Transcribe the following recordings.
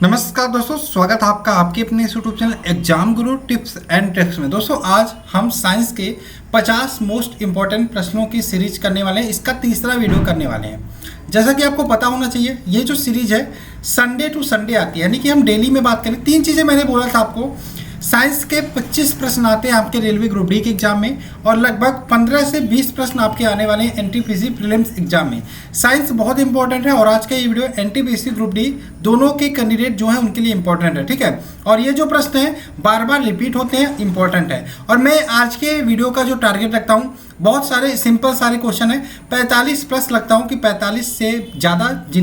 नमस्कार दोस्तों, स्वागत है आपका आपके अपने YouTube channel exam Guru tips and tricks में। दोस्तों आज हम साइंस के 50 मोस्ट इंपॉर्टेंट प्रश्नों की सीरीज करने वाले हैं। इसका तीसरा वीडियो करने वाले हैं। जैसा कि आपको पता होना चाहिए, ये जो सीरीज है संडे टू संडे आती है, यानी कि हम डेली में बात करें। तीन चीज़ें मैंने बोला था आपको। साइंस के 25 प्रश्न आते हैं आपके रेलवे ग्रुप डी के एग्जाम में, और लगभग 15 से 20 प्रश्न आपके आने वाले हैं एनटीपीसी प्रीलिम्स एग्जाम में। साइंस बहुत इंपॉर्टेंट है और आज का ये वीडियो एनटीपीसी ग्रुप डी दोनों के कैंडिडेट जो हैं उनके लिए इंपॉर्टेंट है, ठीक है। और ये जो प्रश्न हैं बार बार रिपीट होते हैं, इंपॉर्टेंट है। और मैं आज के वीडियो का जो टारगेट रखता हूँ, बहुत सारे सिंपल सारे क्वेश्चन है, 45 प्लस लगता हूँ कि 45 से ज़्यादा जो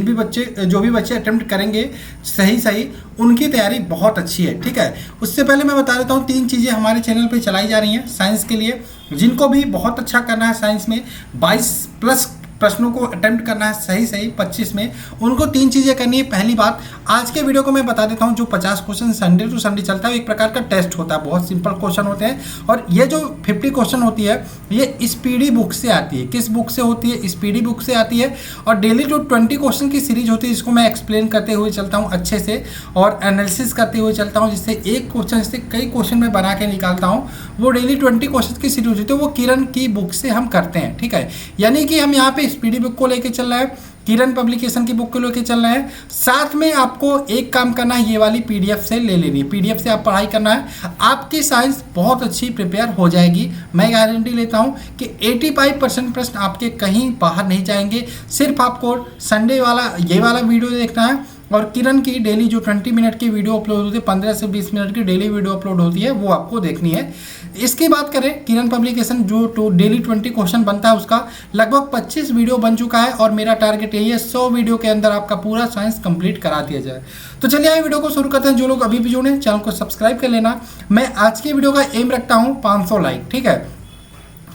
भी बच्चे अटेम्प्ट करेंगे सही उनकी तैयारी बहुत अच्छी है, ठीक है। उससे पहले मैं बता देता हूँ, तीन चीज़ें हमारे चैनल पे चलाई जा रही हैं साइंस के लिए। जिनको भी बहुत अच्छा करना है साइंस में, 22 प्लस प्रश्नों को अटेम्प्ट करना है सही 25 में, उनको तीन चीज़ें करनी है। पहली बात, आज के वीडियो को मैं बता देता हूँ, जो 50 क्वेश्चन संडे टू संडे चलता है, एक प्रकार का टेस्ट होता है। बहुत सिंपल क्वेश्चन होते हैं, और ये जो 50 क्वेश्चन होती है ये स्पीडी बुक से आती है। किस बुक से होती है? स्पीडी बुक से आती है। और डेली जो 20 क्वेश्चन की सीरीज होती है, जिसको मैं एक्सप्लेन करते हुए चलता हूँ अच्छे से, और एनालिसिस करते हुए चलता हूँ, जिससे एक क्वेश्चन से कई क्वेश्चन में बना के निकालता हूँ। वो डेली 20 क्वेश्चन की सीरीज होती है, वो किरण की बुक से हम करते हैं, ठीक है। यानी कि हम यहाँ पे स्पीडी बुक को लेके चल रहा है, किरण पब्लिकेशन की बुक को लेके चल रहा है। साथ में आपको एक काम करना है, ये वाली पीडीएफ से ले लेनी है। पीडीएफ से आप पढ़ाई करना है, आपकी साइंस बहुत अच्छी प्रिपेयर हो जाएगी। मैं गारंटी लेता हूं कि 85% प्रश्न आपके कहीं बाहर नहीं जाएंगे। सिर्फ आपको संडे वाला ये वाला वीडियो देखना है, और किरण की डेली जो 20 मिनट की वीडियो अपलोड होती है, 15 से 20 मिनट की डेली वीडियो अपलोड होती है, वो आपको देखनी है। इसकी बात करें, किरण पब्लिकेशन जो डेली 20 क्वेश्चन बनता है, उसका लगभग 25 वीडियो बन चुका है, और मेरा टारगेट यही है 100 वीडियो के अंदर आपका पूरा साइंस कंप्लीट करा दिया जाए। तो चलिए आइए वीडियो को शुरू करते हैं। जो लोग अभी भी जुड़े हैं, चैनल को सब्सक्राइब कर लेना। मैं आज की वीडियो का एम रखता हूँ 500 लाइक, ठीक है।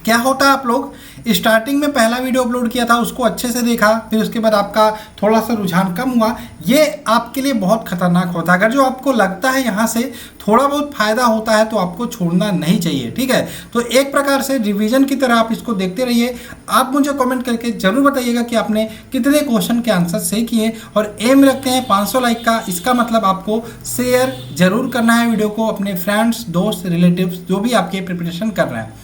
क्या होता है, आप लोग स्टार्टिंग में पहला वीडियो अपलोड किया था, उसको अच्छे से देखा, फिर उसके बाद आपका थोड़ा सा रुझान कम हुआ, ये आपके लिए बहुत खतरनाक होता है। अगर जो आपको लगता है यहाँ से थोड़ा बहुत फायदा होता है, तो आपको छोड़ना नहीं चाहिए, ठीक है। तो एक प्रकार से रिवीजन की तरह आप इसको देखते रहिए। आप मुझे कमेंट करके जरूर बताइएगा कि आपने कितने क्वेश्चन के आंसर सही किए, और एम रखते हैं 500 लाइक का। इसका मतलब आपको शेयर जरूर करना है वीडियो को अपने फ्रेंड्स, दोस्त, रिलेटिव्स, जो भी आपके प्रिपरेशन कर रहे हैं।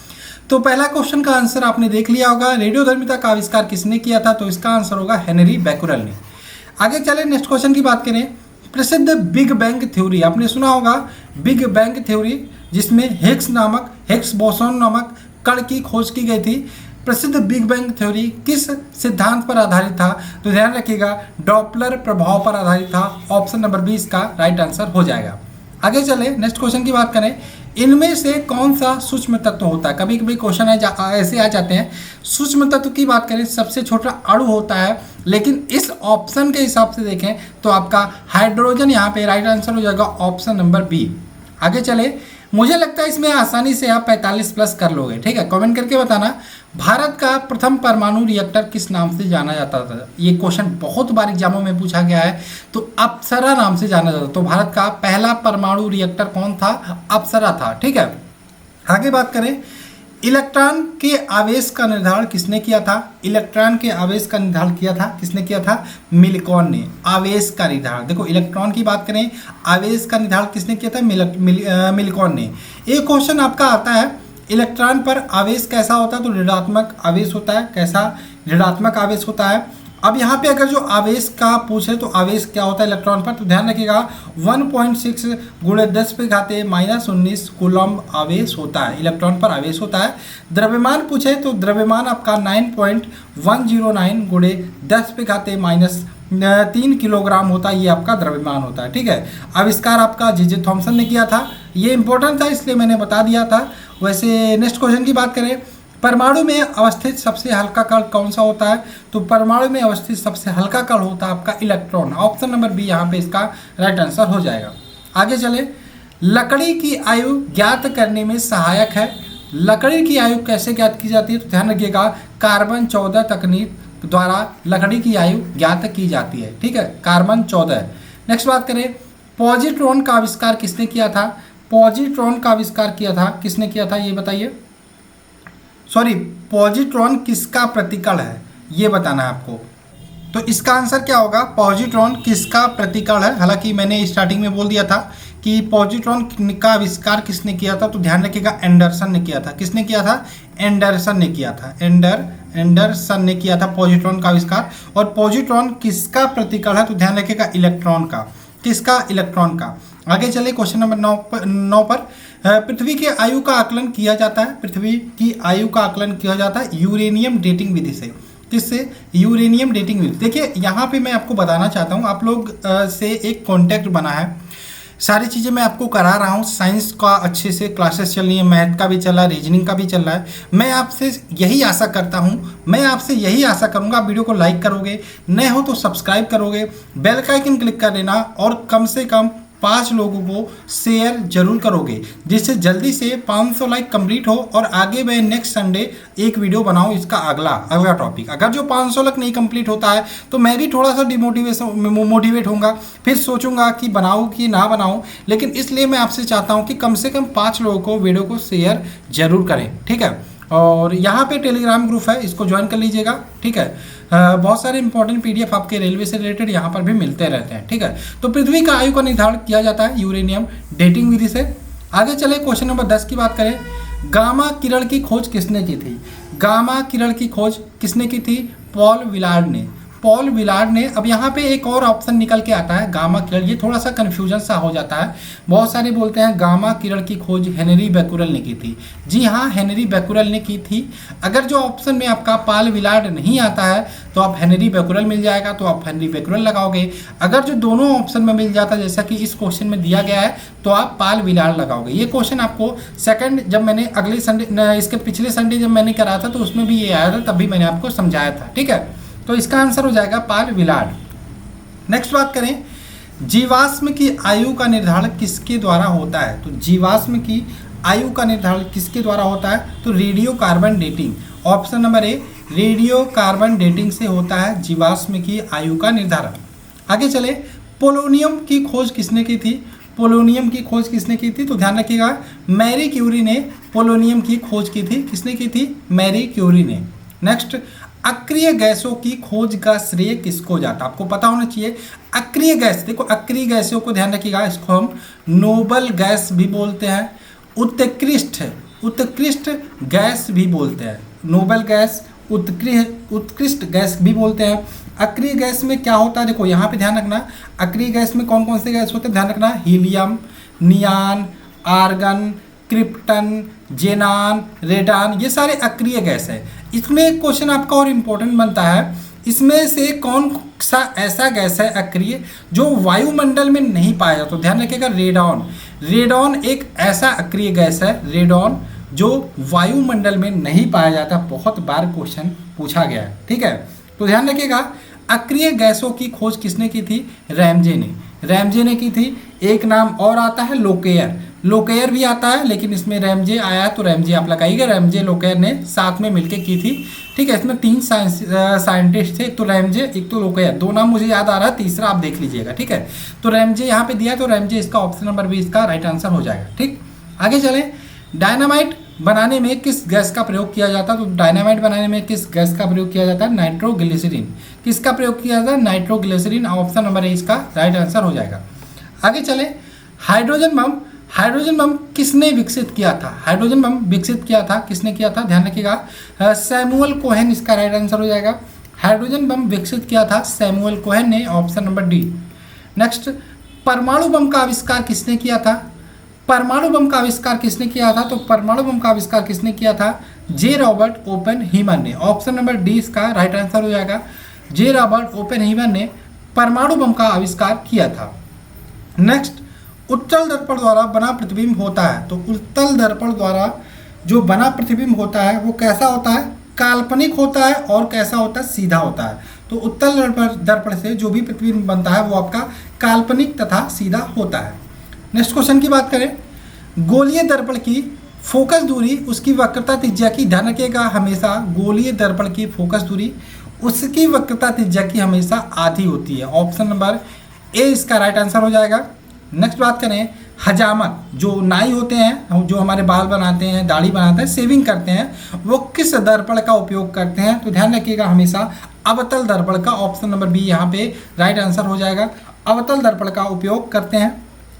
तो पहला क्वेश्चन का आंसर आपने देख लिया होगा, रेडियोधर्मिता का आविष्कार किसने किया था? तो इसका आंसर होगा हेनरी बैकुरल ने। आगे चले नेक्स्ट क्वेश्चन की बात करें। प्रसिद्ध बिग बैंग थ्योरी आपने सुना होगा, बिग बैंग थ्योरी, जिसमें हिग्स बोसॉन नामक कण की खोज की गई थी। प्रसिद्ध बिग बैंग थ्योरी किस सिद्धांत पर आधारित था? तो ध्यान रखिएगा, डॉपलर प्रभाव पर आधारित था। ऑप्शन नंबर 20 का राइट आंसर हो जाएगा। आगे चले नेक्स्ट क्वेश्चन की बात करें। इनमें से कौन सा सूक्ष्म तत्व होता है? कभी कभी क्वेश्चन ऐसे आ जाते हैं। सूक्ष्म तत्व की बात करें, सबसे छोटा अणु होता है, लेकिन इस ऑप्शन के हिसाब से देखें तो आपका हाइड्रोजन यहाँ पे राइट आंसर हो जाएगा, ऑप्शन नंबर बी। आगे चले, मुझे लगता है इसमें आसानी से आप 45 प्लस कर लोगे, ठीक है। कमेंट करके बताना, भारत का प्रथम परमाणु रिएक्टर किस नाम से जाना जाता था? ये क्वेश्चन बहुत बार एग्जामों में पूछा गया है। तो अप्सरा नाम से जाना जाता था। तो भारत का पहला परमाणु रिएक्टर कौन था? अप्सरा था, ठीक है। आगे बात करें, इलेक्ट्रॉन के आवेश का निर्धारण किसने किया था? इलेक्ट्रॉन के आवेश का निर्धारण किसने किया था? मिल्कॉन ने। आवेश का निर्धारण, देखो इलेक्ट्रॉन की बात करें, आवेश का निर्धारण किसने किया था? मिल्कॉन ने। एक क्वेश्चन आपका आता है, इलेक्ट्रॉन पर आवेश कैसा होता है? तो ऋणात्मक आवेश होता है। कैसा? ऋणात्मक आवेश होता है। अब यहाँ पे अगर जो आवेश का पूछे तो आवेश क्या होता है इलेक्ट्रॉन पर? तो ध्यान रखिएगा, 1.6 × 10⁻⁻19 कूलम्ब आवेश होता है, इलेक्ट्रॉन पर आवेश होता है। द्रव्यमान पूछे तो द्रव्यमान आपका 9.109 × 10⁻³ किलोग्राम होता है। ये आपका द्रव्यमान होता है, ठीक है। आविष्कार आपका जे थॉमसन ने किया था। ये इंपॉर्टेंट था, इसलिए मैंने बता दिया था। वैसे नेक्स्ट क्वेश्चन की बात करें, परमाणु में अवस्थित सबसे हल्का कण कौन सा होता है? तो परमाणु में अवस्थित सबसे हल्का कण होता है आपका इलेक्ट्रॉन। ऑप्शन नंबर बी यहाँ पे इसका राइट आंसर हो जाएगा। आगे चले, लकड़ी की आयु ज्ञात करने में सहायक है। लकड़ी की आयु कैसे ज्ञात की जाती है? तो ध्यान रखिएगा, कार्बन 14 तकनीक द्वारा लकड़ी की आयु ज्ञात की जाती है, ठीक है, कार्बन 14। नेक्स्ट बात करें, पॉजिट्रॉन का आविष्कार किसने किया था? पॉजिट्रॉन का आविष्कार किसने किया था ये बताइए। पॉजिट्रॉन किसका प्रतिकण है ये बताना है आपको। तो इसका आंसर क्या होगा, पॉजिट्रॉन किसका प्रतीकण है। हालांकि मैंने स्टार्टिंग में बोल दिया था कि पॉजिट्रॉन का आविष्कार किसने किया था, तो ध्यान रखिएगा एंडरसन ने किया था। किसने किया था, एंडरसन ने किया था। एंडरसन ने किया था पॉजिट्रॉन का आविष्कार। और पॉजिट्रॉन किसका प्रतीकण है, तो ध्यान रखिएगा इलेक्ट्रॉन का। किसका, इलेक्ट्रॉन का। आगे चले क्वेश्चन नंबर 9 पर। पृथ्वी की आयु का आकलन किया जाता है। पृथ्वी की आयु का आकलन किया जाता है यूरेनियम डेटिंग विधि से। किससे, यूरेनियम डेटिंग विधि। देखिए यहाँ पे मैं आपको बताना चाहता हूँ, आप लोग से एक कॉन्टैक्ट बना है, सारी चीज़ें मैं आपको करा रहा हूँ। साइंस का अच्छे से क्लासेस चल रही है, मैथ का भी चल रहा है, रीजनिंग का भी चल रहा है। मैं आपसे यही आशा करता हूँ, मैं आपसे यही आशा करूँगा, आप वीडियो को लाइक करोगे, नए हो तो सब्सक्राइब करोगे, बेल का आइकन क्लिक कर देना और कम से कम 5 लोगों को शेयर जरूर करोगे, जिससे जल्दी से 500 लाइक कंप्लीट हो और आगे मैं नेक्स्ट संडे एक वीडियो बनाऊं इसका अगला टॉपिक। अगर जो 500 लाइक नहीं कंप्लीट होता है तो मैं भी थोड़ा सा मोटिवेट होऊंगा, फिर सोचूंगा कि बनाऊं कि ना बनाऊं। लेकिन इसलिए मैं आपसे चाहता हूं कि कम से कम 5 लोगों को वीडियो को शेयर जरूर करें, ठीक है। और यहाँ पे टेलीग्राम ग्रुप है, इसको ज्वाइन कर लीजिएगा, ठीक है। बहुत सारे इंपॉर्टेंट पीडीएफ आपके रेलवे से रिलेटेड यहाँ पर भी मिलते रहते हैं, ठीक है। तो पृथ्वी का आयु का निर्धारण किया जाता है यूरेनियम डेटिंग विधि से। आगे चले क्वेश्चन नंबर 10 की बात करें। गामा किरण की खोज किसने की थी। गामा किरण की खोज किसने की थी, पॉल विलार्ड ने। पॉल विलार्ड ने। अब यहाँ पे एक और ऑप्शन निकल के आता है गामा किरण, ये थोड़ा सा कन्फ्यूजन सा हो जाता है। बहुत सारे बोलते हैं गामा किरण की खोज हेनरी बैकुरल ने की थी। जी हाँ, हेनरी बैकुरल ने की थी। अगर जो ऑप्शन में आपका पॉल विलार्ड नहीं आता है तो आप हेनरी बैकुरल मिल जाएगा, तो आप हेनरी बैकुरल लगाओगे। अगर जो दोनों ऑप्शन में मिल जाता जैसा कि इस क्वेश्चन में दिया गया है तो आप पॉल विलार्ड लगाओगे। ये क्वेश्चन आपको सेकंड, जब मैंने अगले संडे, इसके पिछले संडे जब मैंने कराया था तो उसमें भी ये आया था, तब भी मैंने आपको समझाया था, ठीक है। तो इसका आंसर हो जाएगा पॉल विलार्ड। नेक्स्ट बात करें, जीवाश्म की आयु का निर्धारण किसके द्वारा होता है। तो जीवाश्म की आयु का निर्धारण किसके द्वारा होता है, तो radio carbon dating. Option number A, radio carbon dating से होता है जीवाश्म की आयु का निर्धारण। आगे चले, पोलोनियम की खोज किसने की थी। पोलोनियम की खोज किसने की थी, तो ध्यान रखिएगा मैरी क्यूरी ने पोलोनियम की खोज की थी। किसने की थी, मैरी क्यूरी ने। नेक्स्ट, अक्रिय गैसों की खोज का श्रेय किसको जाता है। आपको पता होना चाहिए अक्रिय गैस, देखो अक्रिय गैसों को ध्यान रखिएगा, इसको हम नोबल गैस भी बोलते हैं, उत्कृष्ट गैस भी बोलते हैं। नोबल गैस, उत्कृष्ट गैस भी बोलते हैं। अक्रिय गैस में क्या होता है, देखो यहाँ पे ध्यान रखना, अक्रिय गैस में कौन कौन से गैस होते हैं, ध्यान रखना, हीलियम, नियान, आर्गन, क्रिप्टन, जेनान, रेडान, ये सारे अक्रिय गैस है। इसमें एक क्वेश्चन आपका और इम्पोर्टेंट बनता है, इसमें से कौन सा ऐसा गैस है अक्रिय जो वायुमंडल में नहीं पाया जाता। तो ध्यान रखिएगा रेडॉन। रेडॉन एक ऐसा अक्रिय गैस है, रेडॉन, जो वायुमंडल में नहीं पाया जाता। बहुत बार क्वेश्चन पूछा गया है, ठीक है। तो ध्यान रखिएगा अक्रिय गैसों की खोज किसने की थी, रैमजे ने। रैमजे ने की थी। एक नाम और आता है लोकेयर, लोकेयर भी आता है, लेकिन इसमें रैमजे आया है तो रैमजे आप लगाइएगा। रैमजे लोकेयर ने साथ में मिलकर की थी, ठीक है। इसमें 3 साइंटिस्ट थे, एक तो रैमजे एक तो लोकेयर, 2 नाम मुझे याद आ रहा है, तीसरा आप देख लीजिएगा, ठीक है। तो रैमजे यहाँ पे दिया, तो रैमजे इसका ऑप्शन नंबर बी इसका राइट आंसर हो जाएगा, ठीक। आगे चलें, डायनामाइट बनाने में किस गैस का प्रयोग किया जाता है। तो डायनामाइट बनाने में किस गैस का प्रयोग किया जाता है, नाइट्रोग्लिसरीन। किसका प्रयोग किया जाता है, नाइट्रोग्लिसरीन। ऑप्शन नंबर ए इसका राइट आंसर हो जाएगा। आगे चलें, हाइड्रोजन बम। हाइड्रोजन बम किसने विकसित किया था। हाइड्रोजन बम विकसित किया था, किसने किया था, ध्यान रखिएगा सैमुअल कोहेन इसका राइट आंसर हो जाएगा। हाइड्रोजन बम विकसित किया था सैमुअल कोहेन ने। Option number D. नेक्स्ट, परमाणु बम का आविष्कार किसने किया था। परमाणु बम का आविष्कार किसने किया था, तो परमाणु बम का आविष्कार किसने किया था, जे रॉबर्ट ओपेनहीमर ने। ऑप्शन नंबर डी इसका राइट आंसर हो जाएगा। जे रॉबर्ट ओपेनहीमर ने परमाणु बम का आविष्कार किया था। नेक्स्ट, उत्तल दर्पण द्वारा बना प्रतिबिंब होता है। तो उत्तल दर्पण द्वारा जो बना प्रतिबिंब होता है वो कैसा होता है, काल्पनिक होता है, और कैसा होता है, सीधा होता है। तो उत्तल दर्पण से जो भी प्रतिबिंब बनता है वो आपका काल्पनिक तथा सीधा होता है। नेक्स्ट क्वेश्चन की बात करें, गोलीय दर्पण की फोकस दूरी उसकी वक्रता त्रिज्या की, ध्यान रखिएगा हमेशा गोलीय दर्पण की फोकस दूरी उसकी वक्रता त्रिज्या की हमेशा आधी होती है। ऑप्शन नंबर ए इसका राइट आंसर हो जाएगा। नेक्स्ट बात करें, हजामत, जो नाई होते हैं, जो हमारे बाल बनाते हैं, दाढ़ी बनाते हैं, शेविंग करते हैं, वो किस दर्पण का उपयोग करते हैं। तो ध्यान रखिएगा हमेशा अवतल दर्पण का, ऑप्शन नंबर बी यहाँ पे राइट आंसर हो जाएगा। अवतल दर्पण का उपयोग करते हैं।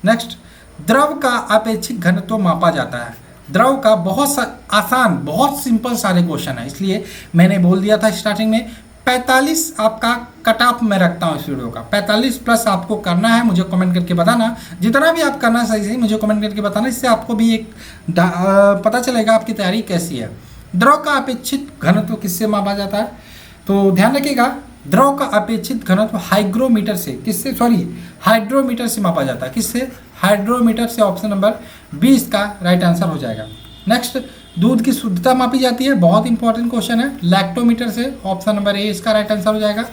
नेक्स्ट, द्रव का अपेक्षित घनत्व मापा जाता है। द्रव का बहुत आसान, बहुत सिंपल सारे क्वेश्चन है, इसलिए मैंने बोल दिया था स्टार्टिंग में 45 आपका कट ऑफ में रखता हूँ इस वीडियो का। 45 प्लस आपको करना है, मुझे कमेंट करके बताना। जितना भी आप करना सही मुझे कमेंट करके बताना, इससे आपको भी एक पता चलेगा आपकी तैयारी कैसी है। द्रव का अपेक्षित घनत्व किससे मापा जाता है? तो ध्यान रखिएगा, द्रव का अपेक्षित घनत्व हाइग्रोमीटर से, किससे, सॉरी हाइड्रोमीटर से मापा जाता है। किससे? हाइड्रोमीटर से। ऑप्शन नंबर 20 का राइट आंसर हो जाएगा। नेक्स्ट, दूध की शुद्धता मापी जाती है, बहुत इंपॉर्टेंट क्वेश्चन है, लैक्टोमीटर से। ऑप्शन नंबर ए इसका राइट आंसर हो जाएगा।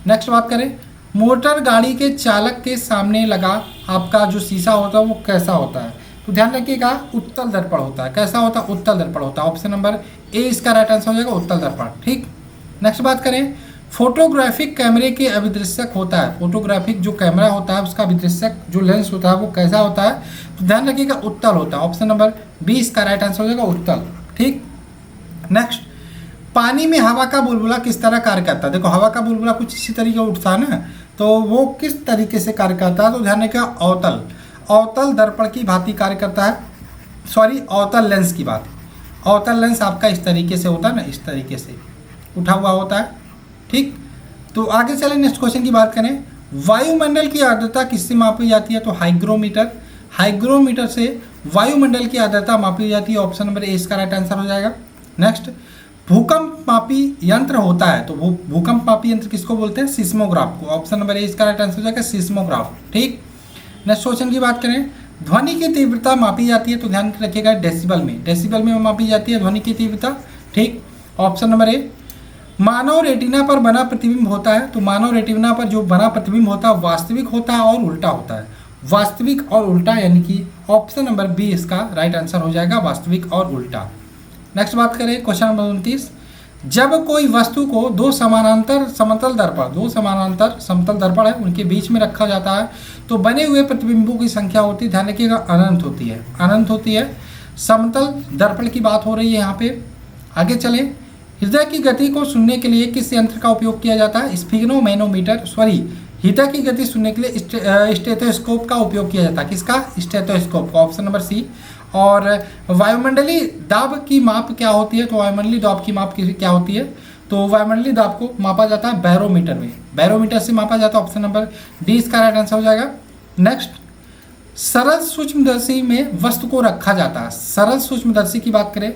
नेक्स्ट बात करें, मोटर गाड़ी के चालक के सामने लगा आपका जो शीशा होता है वो कैसा होता है? तो ध्यान रखिएगा, उत्तल दर्पण होता है। कैसा होता है? उत्तल दर्पण होता है। ऑप्शन नंबर ए इसका राइट आंसर हो जाएगा, उत्तल दर्पण। ठीक। नेक्स्ट बात करें, फोटोग्राफिक कैमरे के अभिदृश्यक होता है। फोटोग्राफिक जो कैमरा होता है उसका अभिदृश्यक जो लेंस होता है वो कैसा होता है? तो ध्यान रखिएगा, उत्तल होता है। ऑप्शन नंबर 20 का राइट आंसर हो जाएगा, उत्तल। ठीक। नेक्स्ट, पानी में हवा का बुलबुला किस तरह कार्य करता है? देखो, हवा का बुलबुला कुछ इसी तरीके उठता है ना, तो वो किस तरीके से कार्य करता है? तो ध्यान रखिएगा, अवतल, अवतल दर्पण की भांति कार्य करता है। सॉरी, अवतल लेंस की बात। अवतल लेंस आपका इस तरीके से होता है ना, इस तरीके से उठा हुआ होता है। ठीक। तो आगे चलें, नेक्स्ट क्वेश्चन की बात करें, वायुमंडल की आर्द्रता किससे मापी जाती है? तो हाइग्रोमीटर। हाइग्रोमीटर से वायुमंडल की आर्द्रता मापी जाती है। ऑप्शन नंबर ए इसका राइट आंसर हो जाएगा। नेक्स्ट, भूकंप मापी यंत्र होता है, तो वो भूकंप मापी यंत्र किसको बोलते हैं? सिस्मोग्राफ को। ऑप्शन नंबर ए इसका राइट आंसर हो जाएगा, सिस्मोग्राफ। ठीक। नेक्स्ट क्वेश्चन की बात करें, ध्वनि की तीव्रता मापी जाती है, तो ध्यान रखिएगा डेसिबल में, डेसिबल में मापी जाती है ध्वनि की तीव्रता। ठीक। Option number A, Manav retina पर बना प्रतिबिंब होता है, तो मानव रेटिना पर जो बना प्रतिबिंब होता है वास्तविक होता है और उल्टा होता है। वास्तविक और उल्टा, यानी कि ऑप्शन नंबर बी इसका राइट आंसर हो जाएगा, वास्तविक और उल्टा। नेक्स्ट बात करें, क्वेश्चन नंबर 29, जब कोई वस्तु को दो समानांतर समतल दर्पण, दो समानांतर समतल दर्पण है उनके बीच में रखा जाता है तो बने हुए प्रतिबिंबों की संख्या होती है, ध्यान रखिएगा, अनंत होती है, अनंत होती है। समतल दर्पण की बात हो रही है यहाँ पे। आगे चलें, हृदय की गति को सुनने के लिए किस यंत्र का उपयोग किया जाता है? स्फिग्नोमैनोमीटर, सॉरी, हृदय की गति सुनने के लिए स्टेथोस्कोप का उपयोग किया जाता है। किसका? स्टेथोस्कोप का। Option number C. और वायुमंडलीय दाब की माप क्या होती है? तो वायुमंडलीय दाब की माप क्या होती है? तो वायुमंडलीय दाब को मापा जाता है बैरोमीटर में, बैरोमीटर से मापा जाता है। ऑप्शन नंबर डी इसका राइट आंसर हो जाएगा। नेक्स्ट, सरल सूक्ष्मदर्शी में वस्तु को रखा जाता है। सरल सूक्ष्मदर्शी की बात करें,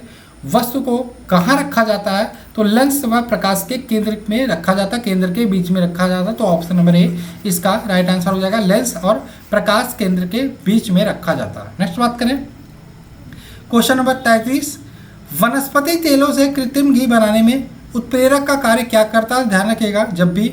वस्तु को कहाँ रखा जाता है? तो लेंस व प्रकाश के केंद्र में रखा जाता है, केंद्र के बीच में रखा जाता है। तो ऑप्शन नंबर ए इसका राइट आंसर हो जाएगा, लेंस और प्रकाश केंद्र के बीच में रखा जाता है। नेक्स्ट बात करें, क्वेश्चन नंबर 33, वनस्पति तेलों से कृत्रिम घी बनाने में उत्प्रेरक का कार्य क्या करता है? ध्यान रखिएगा, जब भी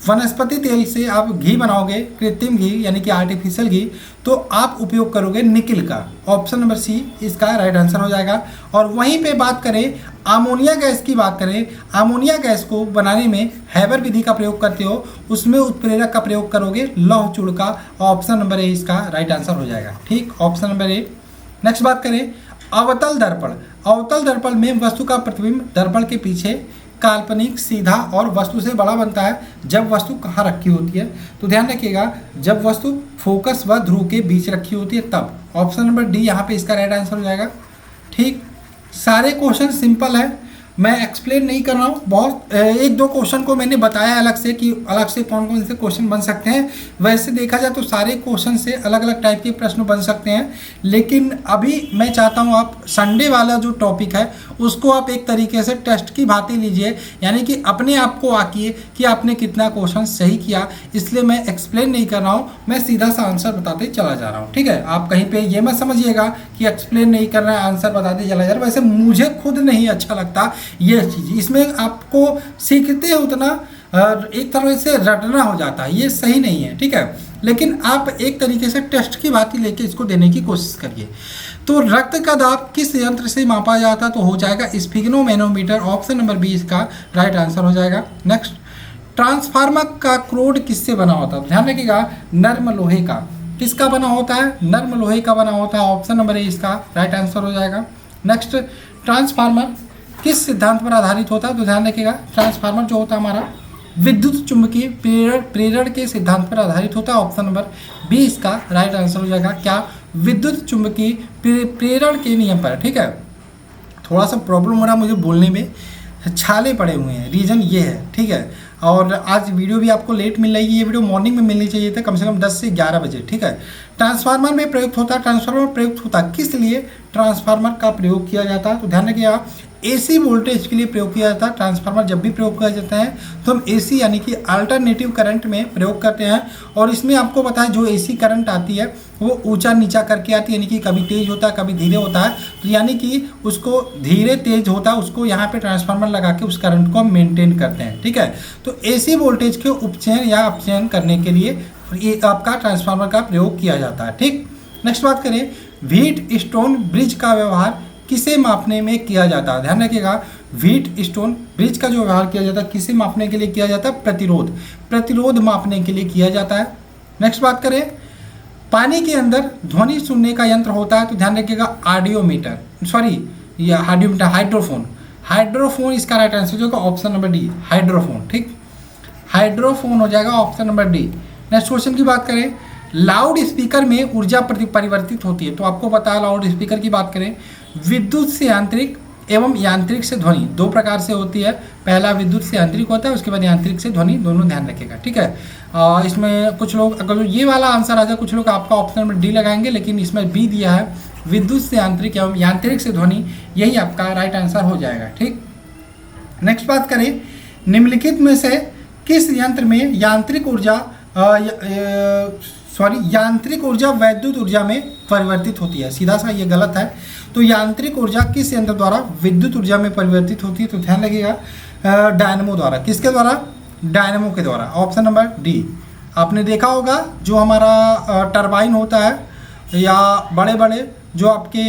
वनस्पति तेल से आप घी बनाओगे, कृत्रिम घी यानी कि आर्टिफिशियल घी, तो आप उपयोग करोगे निकिल का। ऑप्शन नंबर सी इसका राइट आंसर हो जाएगा। और वहीं पे बात करें अमोनिया गैस की बात करें, अमोनिया गैस को बनाने में हैबर विधि का प्रयोग करते हो, उसमें उत्प्रेरक का प्रयोग करोगे लौह चूड़ का। ऑप्शन नंबर ए इसका राइट आंसर हो जाएगा। ठीक, ऑप्शन नंबर ए। नेक्स्ट बात करें अवतल दर्पण। अवतल दर्पण में वस्तु का प्रतिबिंब दर्पण के पीछे काल्पनिक, सीधा और वस्तु से बड़ा बनता है जब वस्तु कहाँ रखी होती है? तो ध्यान रखिएगा, जब वस्तु फोकस व ध्रुव के बीच रखी होती है तब। ऑप्शन नंबर डी यहाँ पे इसका राइट आंसर हो जाएगा। ठीक, सारे क्वेश्चन सिंपल है, मैं एक्सप्लेन नहीं कर रहा हूँ। बहुत एक दो क्वेश्चन को मैंने बताया अलग से कि अलग से कौन कौन से क्वेश्चन बन सकते हैं। वैसे देखा जाए तो सारे क्वेश्चन से अलग अलग टाइप के प्रश्न बन सकते हैं, लेकिन अभी मैं चाहता हूँ आप संडे वाला जो टॉपिक है उसको आप एक तरीके से टेस्ट की भांति लीजिए, यानी कि अपने आप को आकिए कि आपने कितना क्वेश्चन सही किया। इसलिए मैं एक्सप्लेन नहीं कर रहा हूँ, मैं सीधा सा आंसर बताते चला जा रहा हूँ। ठीक है, आप कहीं पर ये मत समझिएगा कि एक्सप्लेन नहीं कर रहा है, आंसर बताते चला जा रहा है। वैसे मुझे खुद नहीं अच्छा लगता ये चीज़, इसमें आपको सीखते हो उतना एक तरह से रटना हो जाता है, ये सही नहीं है। ठीक है, लेकिन आप एक तरीके से टेस्ट की बात लेके इसको देने की कोशिश करिए। तो रक्त का दाब किस यंत्र से मापा जाता है? तो हो जाएगा स्फिग्नोमैनोमीटर। ऑप्शन नंबर बी इसका राइट आंसर हो जाएगा। नेक्स्ट, ट्रांसफार्मर का क्रोड किससे बना होता है? ध्यान रखिएगा, नर्म लोहे का। किसका बना होता है? नर्म लोहे का बना होता है। ऑप्शन नंबर ए इसका राइट आंसर हो जाएगा। नेक्स्ट, ट्रांसफार्मर किस सिद्धांत पर आधारित होता है? तो ध्यान रखिएगा, ट्रांसफार्मर जो होता है हमारा विद्युत चुंबकीय प्रेरण के सिद्धांत पर आधारित होता है। ऑप्शन नंबर बी इसका राइट आंसर हो जाएगा। क्या? विद्युत चुंबकीय प्रेरण के नियम पर। ठीक है, थोड़ा सा प्रॉब्लम हो रहा है मुझे बोलने में, छाले पड़े हुए हैं, रीज़न ये है। ठीक है, और आज वीडियो भी आपको लेट मिल रही है, ये वीडियो मॉर्निंग में मिलनी चाहिए था, कम से कम 10 से 11 बजे। ठीक है, ट्रांसफार्मर में प्रयुक्त होता है। ट्रांसफार्मर प्रयुक्त होता है किस लिए? ट्रांसफार्मर का प्रयोग किया जाता है, तो ध्यान रखिएगा, एसी वोल्टेज के लिए प्रयोग किया जाता है। ट्रांसफार्मर जब भी प्रयोग किया जाता है तो हम एसी यानी कि अल्टरनेटिव करंट में प्रयोग करते हैं। और इसमें आपको पता है जो एसी करंट आती है वो ऊंचा नीचा करके आती है, यानी कि कभी तेज होता है कभी धीरे होता है। तो यानी कि उसको धीरे तेज होता है, उसको यहाँ पे ट्रांसफार्मर लगा के उस करंट को मेंटेन करते हैं। ठीक है, तो एसी वोल्टेज के उपचयन या अपचयन करने के लिए ये आपका ट्रांसफार्मर का प्रयोग किया जाता है। ठीक, नेक्स्ट बात करें, व्हीट स्टोन ब्रिज का व्यवहार किसे मापने में किया जाता है? ध्यान रखिएगा, व्हीट स्टोन ब्रिज का जो व्यवहार किया जाता है किसे मापने के लिए किया जाता है? प्रतिरोध मापने के लिए किया जाता है। नेक्स्ट बात करें, पानी के अंदर ध्वनि सुनने का यंत्र होता है, तो ध्यान रखिएगा हाइड्रोफोन इसका राइट आंसर होगा ऑप्शन नंबर डी, हाइड्रोफोन। ठीक, हाइड्रोफोन हो जाएगा option number D. Next question की बात करें, लाउड स्पीकर में ऊर्जा परिवर्तित होती है, तो आपको पता है लाउड स्पीकर की बात करें, विद्युत से यांत्रिक एवं यांत्रिक से ध्वनि दो प्रकार से होती है। पहला विद्युत से यांत्रिक होता है, उसके बाद यांत्रिक से ध्वनि, दोनों ध्यान रखिएगा। ठीक है, इसमें कुछ लोग अगर ये वाला आंसर आ जाए, कुछ लोग आपका ऑप्शन नंबर डी लगाएंगे, लेकिन इसमें बी दिया है विद्युत से यांत्रिक एवं यांत्रिक से ध्वनि, यही आपका राइट आंसर हो जाएगा। ठीक, नेक्स्ट बात करें, निम्नलिखित में से किस यंत्र में यांत्रिक ऊर्जा वैद्युत ऊर्जा में परिवर्तित होती है? सीधा सा ये गलत है, तो यांत्रिक ऊर्जा किस यंत्र द्वारा विद्युत ऊर्जा में परिवर्तित होती है? तो ध्यान रखिएगा, डायनेमो द्वारा। किसके द्वारा? डायनेमो के द्वारा, ऑप्शन नंबर डी। आपने देखा होगा जो हमारा टरबाइन होता है या बड़े बड़े जो आपके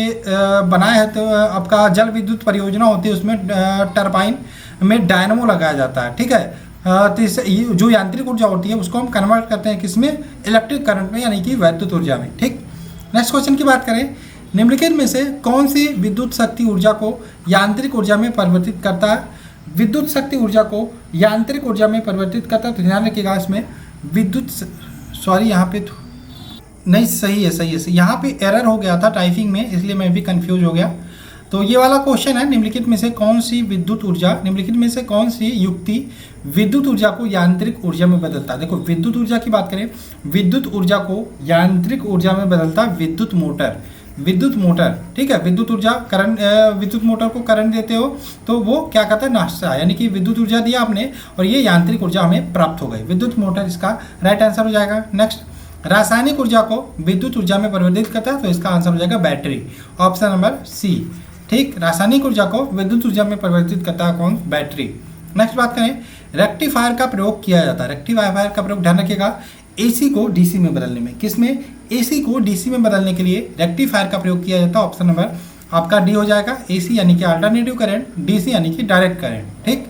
बनाए हैं, तो आपका जल विद्युत परियोजना होती है, उसमें टरबाइन में डायनेमो लगाया जाता है। ठीक है, तो इससे जो यांत्रिक ऊर्जा होती है उसको हम कन्वर्ट करते हैं किसमें? इलेक्ट्रिक करंट में, यानी कि वैद्युत ऊर्जा में। ठीक, नेक्स्ट क्वेश्चन की बात करें, निम्नलिखित में से कौन सी विद्युत शक्ति ऊर्जा को यांत्रिक ऊर्जा में परिवर्तित करता है? विद्युत शक्ति ऊर्जा को यांत्रिक ऊर्जा में परिवर्तित करता है, तो ध्यान रखिएगा इसमें यहाँ पे नहीं, सही है। यहाँ पे एरर हो गया था टाइपिंग में, इसलिए मैं भी कंफ्यूज हो गया। तो ये वाला क्वेश्चन है, निम्नलिखित में से कौन सी युक्ति विद्युत ऊर्जा को यांत्रिक ऊर्जा में बदलता है? देखो, विद्युत ऊर्जा की बात करें, विद्युत ऊर्जा को यांत्रिक ऊर्जा में बदलता है विद्युत मोटर। ठीक है, विद्युत मोटर को करंट देते हो तो वो क्या करता है? नाचता है, यानी कि विद्युत ऊर्जा दिया आपने और ये यांत्रिक ऊर्जा हमें प्राप्त हो गई। विद्युत मोटर इसका राइट आंसर हो जाएगा। नेक्स्ट, रासायनिक ऊर्जा को विद्युत ऊर्जा में परिवर्तित करता है, तो इसका आंसर हो जाएगा बैटरी, ऑप्शन नंबर सी। ठीक, रासायनिक ऊर्जा को विद्युत ऊर्जा में परिवर्तित करता है कौन? बैटरी। नेक्स्ट बात करें, रेक्टिफायर का प्रयोग किया जाता है। रेक्टिफायर का प्रयोग ध्यान रखिएगा, एसी को डीसी में बदलने में। किसमें? एसी को डीसी में बदलने के लिए रेक्टिफायर का प्रयोग किया जाता है, ऑप्शन नंबर आपका डी हो जाएगा। एसी यानी कि अल्टरनेटिव करंट, डीसी यानी कि डायरेक्ट करंट। ठीक,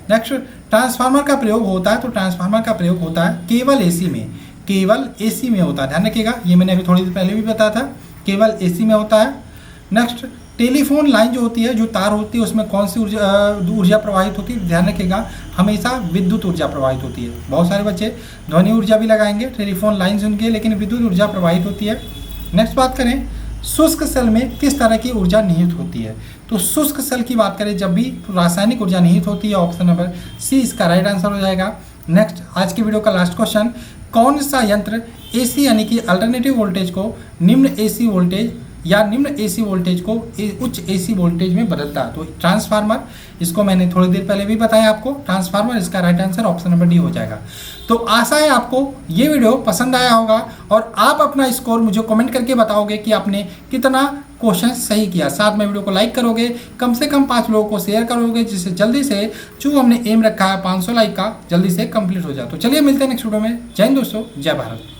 नेक्स्ट, ट्रांसफार्मर का प्रयोग होता है, तो ट्रांसफार्मर का प्रयोग होता है केवल एसी में होता है। ध्यान रखिएगा, ये मैंने अभी थोड़ी देर पहले भी बताया था, केवल एसी में होता है। नेक्स्ट, टेलीफोन लाइन जो होती है, जो तार होती है, उसमें कौन सी ऊर्जा प्रवाहित होती है? ध्यान रखिएगा, हमेशा विद्युत ऊर्जा प्रवाहित होती है। बहुत सारे बच्चे ध्वनि ऊर्जा भी लगाएंगे टेलीफोन लाइन सुन के, लेकिन विद्युत ऊर्जा प्रवाहित होती है। नेक्स्ट बात करें, शुष्क सेल में किस तरह की ऊर्जा निहित होती है? तो शुष्क सेल की बात करें जब भी, तो रासायनिक ऊर्जा निहित होती है, ऑप्शन नंबर सी इसका राइट आंसर हो जाएगा। नेक्स्ट, आज की वीडियो का लास्ट क्वेश्चन, कौन सा यंत्र एसी यानी कि अल्टरनेटिव वोल्टेज को निम्न एसी वोल्टेज को उच्च एसी वोल्टेज में बदलता है? तो ट्रांसफार्मर, इसको मैंने थोड़ी देर पहले भी बताया आपको, ट्रांसफार्मर इसका right answer option number D हो जाएगा। तो आशा है आपको ये वीडियो पसंद आया होगा और आप अपना स्कोर मुझे कमेंट करके बताओगे कि आपने कितना क्वेश्चन सही किया। साथ में वीडियो को लाइक करोगे, कम से कम 5 लोगों को शेयर करोगे, जिससे जल्दी से जो हमने एम रखा है 500 लाइक का, जल्दी से कंप्लीट हो जाए। तो चलिए मिलते हैं नेक्स्ट वीडियो में। जय हिंद दोस्तों, जय भारत।